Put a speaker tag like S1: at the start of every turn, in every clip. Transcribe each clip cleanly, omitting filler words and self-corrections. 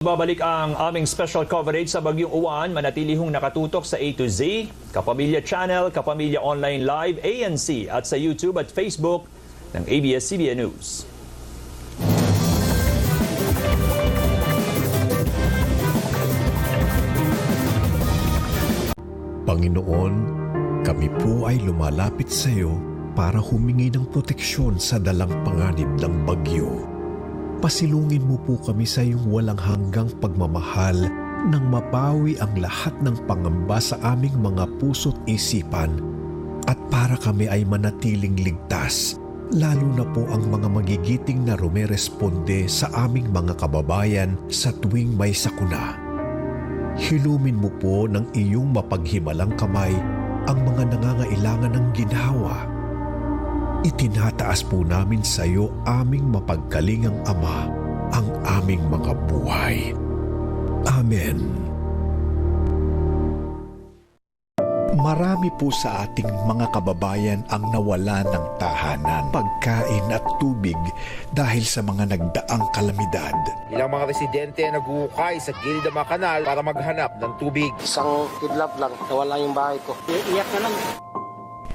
S1: Nagbabalik ang aming special coverage sa Bagyong Uwan. Manatili hong nakatutok sa A to Z, Kapamilya Channel, Kapamilya Online Live, ANC at sa YouTube at Facebook ng ABS-CBN News.
S2: Panginoon, kami po ay lumalapit sa iyo para humingi ng proteksyon sa dalang panganib ng bagyo. Pasilungin mo po kami sa iyong walang hanggang pagmamahal nang mapawi ang lahat ng pangamba sa aming mga puso't isipan at para kami ay manatiling ligtas, lalo na po ang mga magigiting na rumeresponde sa aming mga kababayan sa tuwing may sakuna. Hilumin mo po ng iyong mapaghimalang kamay ang mga nangangailangan ng ginhawa. Itinataas po namin sa iyo aming mapagkalingang Ama, ang aming mga buhay. Amen. Marami po sa ating mga kababayan ang nawala ng tahanan, pagkain at tubig dahil sa mga nagdaang kalamidad.
S3: Ilang mga residente ang naguhukay sa gilid ng mga kanal para maghanap ng tubig.
S4: Isang kidlap lang, nawala yung bahay ko. Iyak na lang.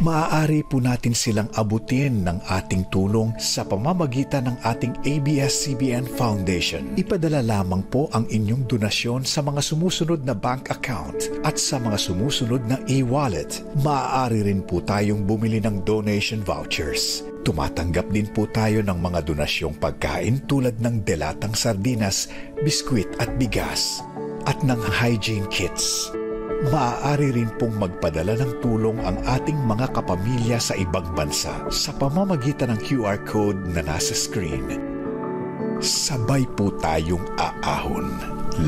S2: Maaari po natin silang abutin ng ating tulong sa pamamagitan ng ating ABS-CBN Foundation. Ipadala lamang po ang inyong donasyon sa mga sumusunod na bank account at sa mga sumusunod na e-wallet. Maaari rin po tayong bumili ng donation vouchers. Tumatanggap din po tayo ng mga donasyong pagkain tulad ng delatang sardinas, biskwit at bigas at ng hygiene kits. Maaari rin pong magpadala ng tulong ang ating mga kapamilya sa ibang bansa sa pamamagitan ng QR code na nasa screen. Sabay po tayong aahon.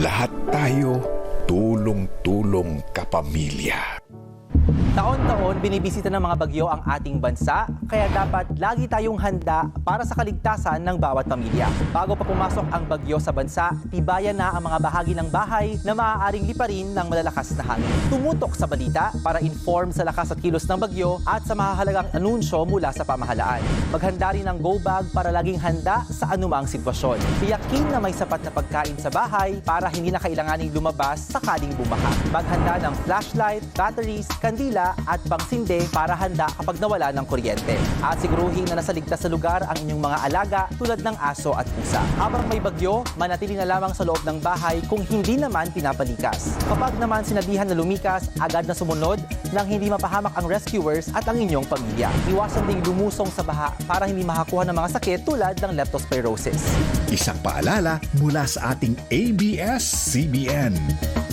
S2: Lahat tayo, tulong-tulong kapamilya.
S5: Taon-taon, binibisita ng mga bagyo ang ating bansa, kaya dapat lagi tayong handa para sa kaligtasan ng bawat pamilya. Bago pa pumasok ang bagyo sa bansa, tibayan na ang mga bahagi ng bahay na maaaring liparin ng malalakas na hangin. Tumutok sa balita para inform sa lakas at kilos ng bagyo at sa mahahalagang anunsyo mula sa pamahalaan. Maghanda rin ng go bag para laging handa sa anumang sitwasyon. Tiyakin na may sapat na pagkain sa bahay para hindi na kailanganing lumabas sakaling bumaha. Maghanda ng flashlight, batteries, kandila at pangsinde para handa kapag nawala ng kuryente. At siguruhin na nasa ligtas sa lugar ang inyong mga alaga tulad ng aso at pusa. Habang may bagyo, manatili na lamang sa loob ng bahay kung hindi naman pinapalikas. Kapag naman sinabihan na lumikas, agad na sumunod nang hindi mapahamak ang rescuers at ang inyong pamilya. Iwasan ding lumusong sa baha para hindi makakuha ng mga sakit tulad ng leptospirosis.
S2: Isang paalala mula sa ating ABS-CBN,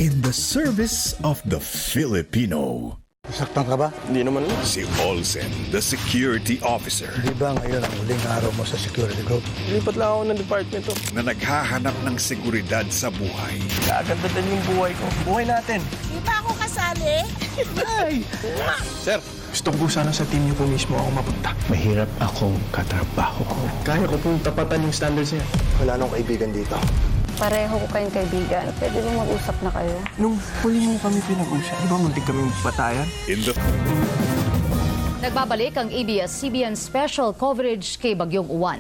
S2: in the service of the Filipino.
S4: Saktan ka ba?
S6: Hindi naman.
S2: Si Olsen, the security officer,
S4: Di ba ngayon ang huling araw mo sa security group?
S6: Lipat lang ako ng department to.
S2: na naghahanap ng seguridad sa buhay.
S6: Kaganda din yung buhay ko. Buhay natin.
S7: Di ba ako kasali?
S6: Sir, gusto ko sana sa team niyo po mismo ako mapunta.
S4: Mahirap akong katrabaho ko.
S6: Kaya ko pong tapatan yung standards niya.
S4: Wala nang kaibigan dito.
S8: Pareho ko kayong kaibigan. Pwede ba mag-usap na kayo?
S6: Nung huli mo kami pinag-usap, di ba muntik kami patayan?
S9: Nagbabalik ang ABS-CBN special coverage kay Bagyong Uwan.